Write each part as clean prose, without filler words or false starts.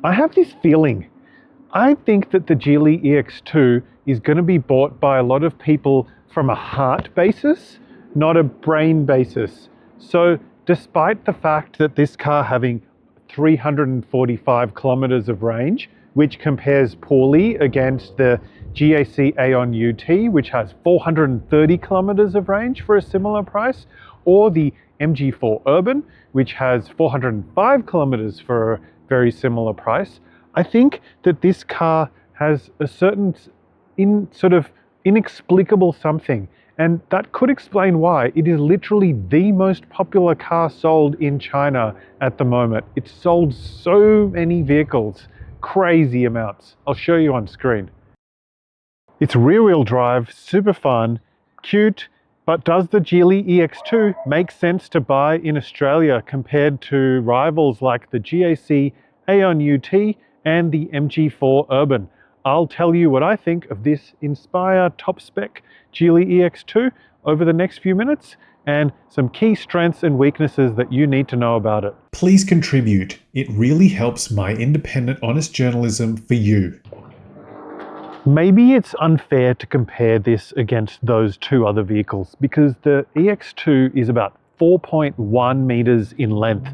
I have this feeling. I think that the Geely EX2 is going to be bought by a lot of people from a heart basis, not a brain basis. So despite the fact that this car having 345 kilometers of range, which compares poorly against the GAC Aion UT, which has 430 kilometers of range for a similar price, or the MG4 Urban, which has 405 kilometers for a very similar price, I think that this car has a certain sort of inexplicable something, and that could explain why it is literally the most popular car sold in China at the moment. It's sold so many vehicles, crazy amounts. I'll show you on screen. It's rear-wheel drive, super fun, cute, but does the Geely EX2 make sense to buy in Australia compared to rivals like the GAC Aion UT and the MG4 Urban? I'll tell you what I think of this Inspire top spec Geely EX2 over the next few minutes, and some key strengths and weaknesses that you need to know about it. Please contribute. It really helps my independent, honest journalism for you. Maybe it's unfair to compare this against those two other vehicles because the EX2 is about 4.1 meters in length.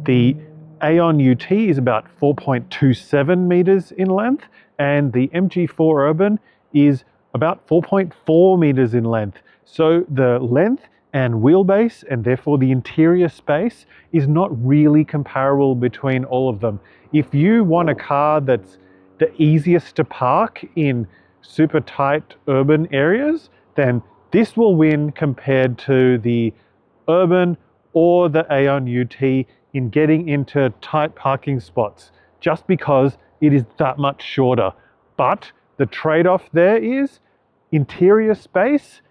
The Aion UT is about 4.27 meters in length, and the MG4 Urban is about 4.4 meters in length. So the length and wheelbase, and therefore the interior space, is not really comparable between all of them. If you want a car that's the easiest to park in super tight urban areas, then this will win compared to the Urban or the Aion UT in getting into tight parking spots, just because it is that much shorter. But the trade-off there is interior space,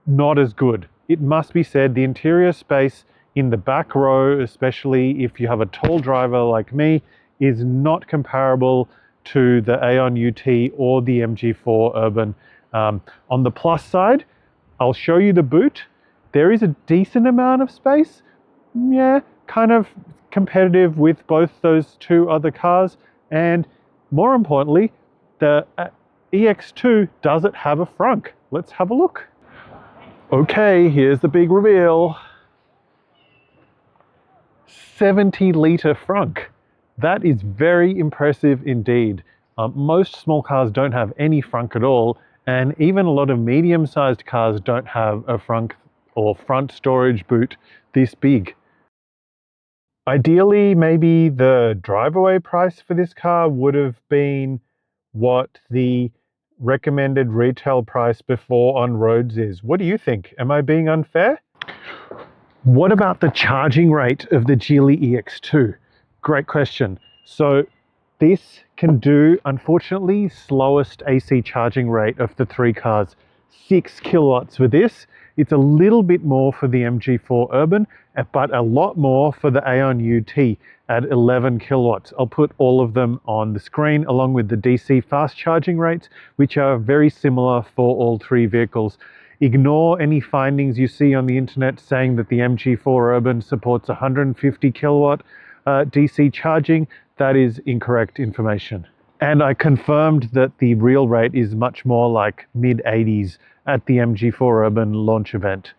not as good. It must be said, the interior space in the back row, especially if you have a tall driver like me, is not comparable to the Aion UT or the MG4 Urban. On the plus side, I'll show you the boot. There is a decent amount of space. Yeah, kind of competitive with both those two other cars. And more importantly, the EX2, does it have a frunk? Let's have a look. Okay, here's the big reveal. 70-litre frunk. That is very impressive indeed. Most small cars don't have any frunk at all, and even a lot of medium-sized cars don't have a frunk or front storage boot this big. Ideally, maybe the drive-away price for this car would have been what the recommended retail price before on roads is. What do you think? Am I being unfair? What about the charging rate of the Geely EX2? Great question. So this can do, unfortunately, slowest AC charging rate of the three cars. 6 kilowatts for this. It's a little bit more for the MG4 Urban, but a lot more for the Aion UT at 11 kilowatts. I'll put all of them on the screen along with the DC fast charging rates, which are very similar for all three vehicles. Ignore any findings you see on the internet saying that the MG4 Urban supports 150 kilowatt DC charging. That is incorrect information. And I confirmed that the real rate is much more like mid-80s at the MG4 Urban launch event.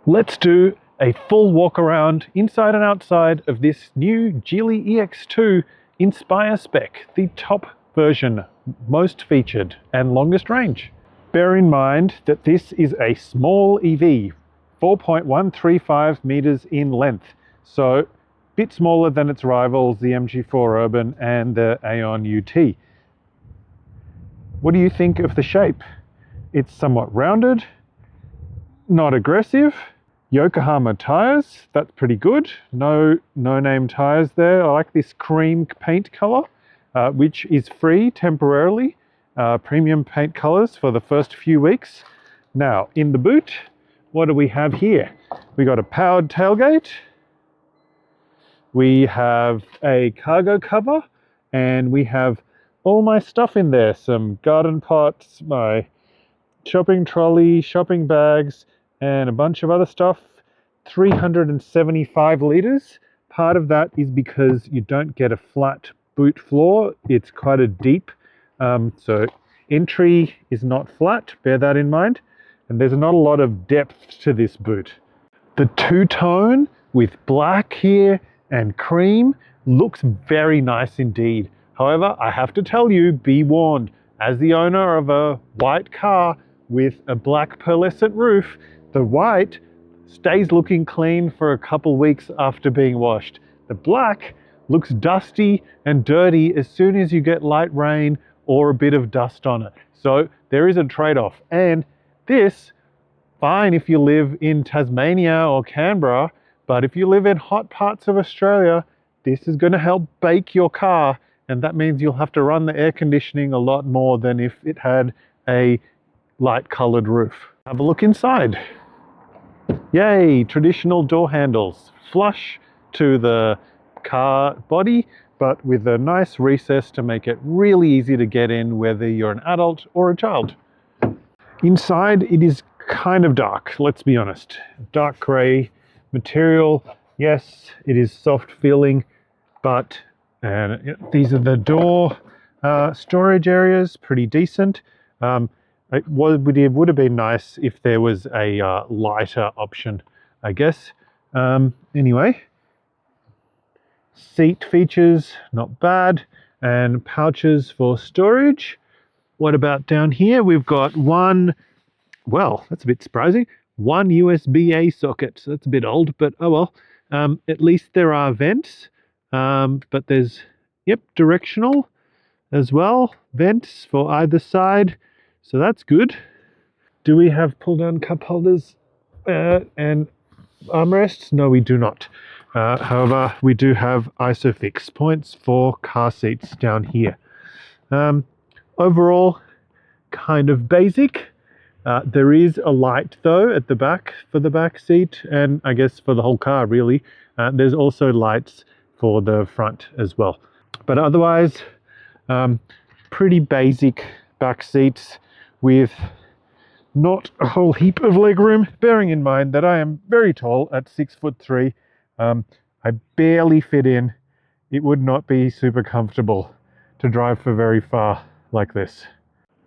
Let's do a full walk around inside and outside of this new Geely EX2 Inspire spec, the top version, most featured and longest range. Bear in mind that this is a small EV, 4.135 meters in length, so a bit smaller than its rivals, the MG4 Urban and the Aion UT. What do you think of the shape? It's somewhat rounded, not aggressive. Yokohama tires, that's pretty good. No name tires there. I like this cream paint color, which is free temporarily. Premium paint colors for the first few weeks. Now, in the boot, what do we have here? We got a powered tailgate. We have a cargo cover, and we have all my stuff in there. Some garden pots, my shopping trolley, shopping bags, and a bunch of other stuff. 375 liters Part of that is because you don't get a flat boot floor. It's quite a deep, so entry is not flat, bear that in mind. And there's not a lot of depth to this boot. The two-tone with black here and cream looks very nice indeed. However, I have to tell you, be warned, as the owner of a white car with a black pearlescent roof, the white stays looking clean for a couple weeks after being washed. The black looks dusty and dirty as soon as you get light rain or a bit of dust on it. So there is a trade-off. And this, fine if you live in Tasmania or Canberra, but if you live in hot parts of Australia, this is going to help bake your car, and that means you'll have to run the air conditioning a lot more than if it had a light colored roof. Have a look inside. Yay, traditional door handles, flush to the car body, but with a nice recess to make it really easy to get in whether you're an adult or a child. Inside it is kind of dark, let's be honest. Dark grey material. Yes, it is soft feeling, but these are the door storage areas, pretty decent. It would have been nice if there was a lighter option, I guess. Anyway, seat features, not bad, and pouches for storage. What about down here? We've got one, well, that's a bit surprising, one USB-A socket. So that's a bit old, but oh well. At least there are vents, but there's, yep, directional as well, vents for either side. So that's good. Do we have pull-down cup holders and armrests? No, we do not. However, we do have ISOFIX points for car seats down here. Overall, kind of basic. There is a light though at the back for the back seat, and I guess for the whole car really. There's also lights for the front as well. But otherwise, pretty basic back seats with not a whole heap of legroom, bearing in mind that I am very tall at 6'3". I barely fit in. It would not be super comfortable to drive for very far like this.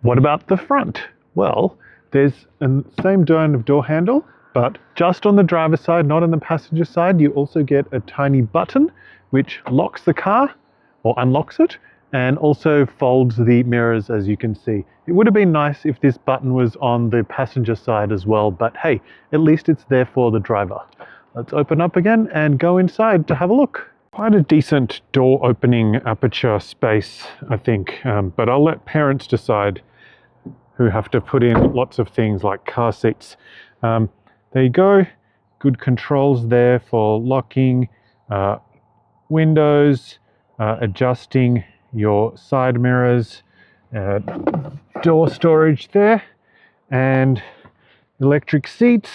What about the front? Well, there's the same kind of door handle, but just on the driver's side, not on the passenger side, you also get a tiny button which locks the car or unlocks it, and also folds the mirrors, as you can see. It would have been nice if this button was on the passenger side as well, but hey, at least it's there for the driver. Let's open up again and go inside to have a look. Quite a decent door opening aperture space, I think, but I'll let parents decide, who have to put in lots of things like car seats. There you go, good controls there for locking windows, adjusting your side mirrors, door storage there, and electric seats,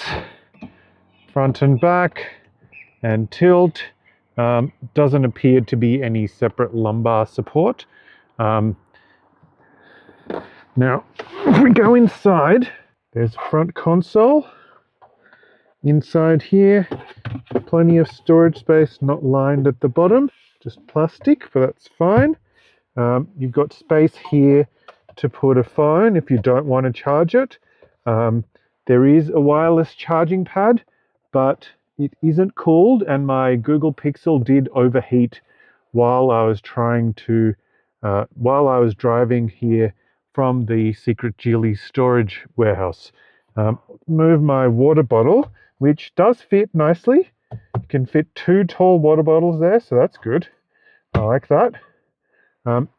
front and back, and tilt. Doesn't appear to be any separate lumbar support. Now, if we go inside, there's a front console. Inside here, plenty of storage space, not lined at the bottom, just plastic, but that's fine. You've got space here to put a phone if you don't want to charge it. There is a wireless charging pad, but it isn't cooled, and my Google Pixel did overheat while I was driving here from the secret Geely storage warehouse. Move my water bottle, which does fit nicely. You can fit 2 tall water bottles there, so that's good. I like that.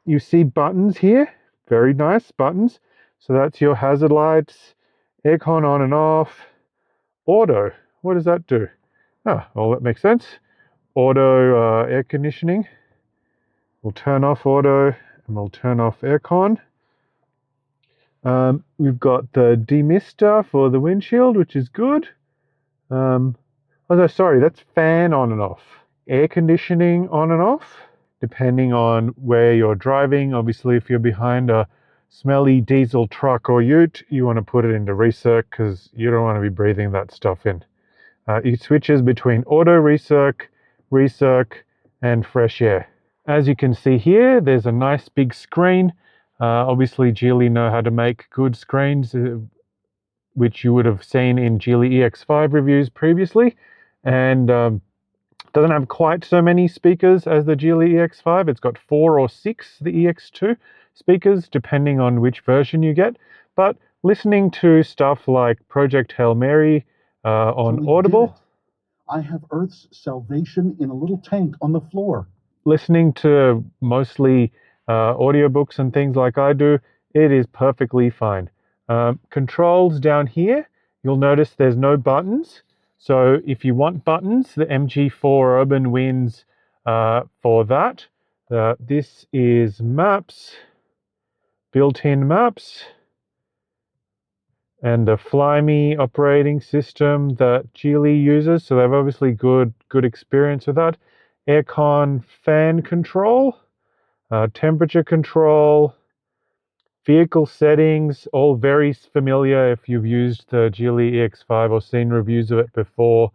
You see buttons here, very nice buttons. So that's your hazard lights, aircon on and off, auto. What does that do? Ah, well, that makes sense. Auto air conditioning. We'll turn off auto and we'll turn off aircon. We've got the demister for the windshield, which is good. Oh no, sorry, that's fan on and off. Air conditioning on and off, depending on where you're driving. Obviously, if you're behind a smelly diesel truck or ute, you want to put it into recirc because you don't want to be breathing that stuff in. It switches between auto recirc, recirc, and fresh air. As you can see here, there's a nice big screen. Obviously, Geely know how to make good screens, which you would have seen in Geely EX5 reviews previously. And doesn't have quite so many speakers as the Geely EX5. It's got 4 or 6, the EX2 speakers, depending on which version you get. But listening to stuff like Project Hail Mary on Audible. I have Earth's salvation in a little tank on the floor. Listening to mostly audiobooks and things like I do, it is perfectly fine. Controls down here, you'll notice there's no buttons. So if you want buttons, the MG4 Urban wins for that. This is maps, built-in maps, and the Fly Me operating system that Geely uses. So they've obviously good experience with that. Aircon fan control, temperature control, vehicle settings, all very familiar if you've used the Geely EX5 or seen reviews of it before.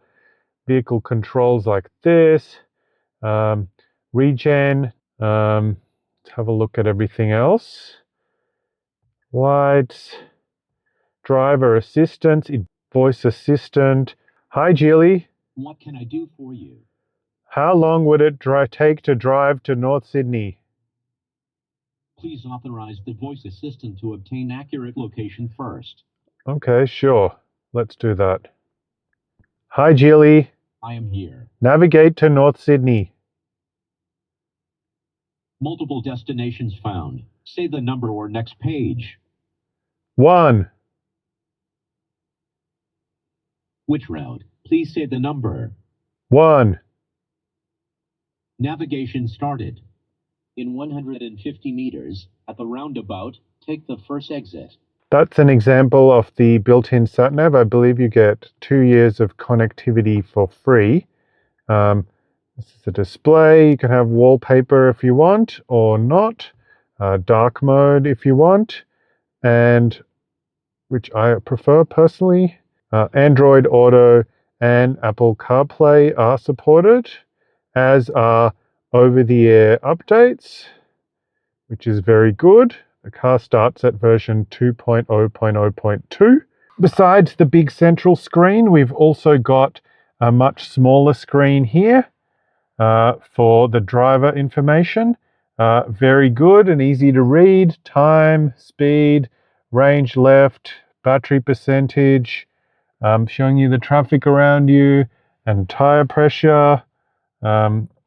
Vehicle controls like this, regen, let's have a look at everything else. Lights, driver assistance, voice assistant. Hi Geely. What can I do for you? How long would it take to drive to North Sydney? Please authorize the voice assistant to obtain accurate location first. Okay, sure. Let's do that. Hi Geely. I am here. Navigate to North Sydney. Multiple destinations found. Say the number or next page. 1. Which route? Please say the number. 1. Navigation started. In 150 meters, at the roundabout, take the first exit. That's an example of the built-in sat-nav. I believe you get 2 years of connectivity for free. This is the display. You can have wallpaper if you want or not. Dark mode if you want, and which I prefer personally. Android Auto and Apple CarPlay are supported, as are over-the-air updates, which is very good. The car starts at version 2.0.0.2. Besides the big central screen, we've also got a much smaller screen here for the driver information. Very good and easy to read. Time, speed, range left, battery percentage, showing you the traffic around you, and tire pressure,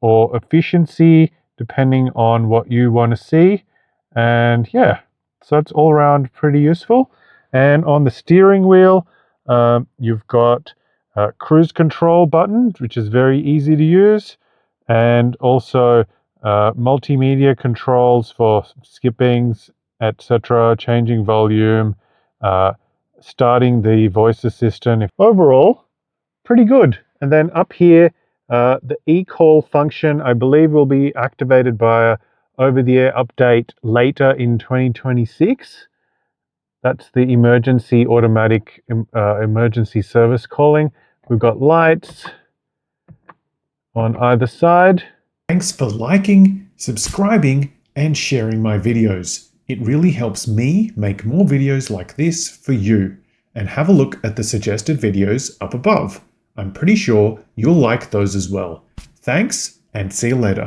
or efficiency, depending on what you want to see. And yeah, so it's all around pretty useful. And on the steering wheel, you've got a cruise control button, which is very easy to use, and also multimedia controls for skippings, etc., changing volume, starting the voice assistant. Overall, pretty good. And then up here, the e-call function, I believe, will be activated by a over-the-air update later in 2026. That's the emergency automatic emergency service calling. We've got lights on either side. Thanks for liking, subscribing, and sharing my videos. It really helps me make more videos like this for you. And have a look at the suggested videos up above. I'm pretty sure you'll like those as well. Thanks, and see you later.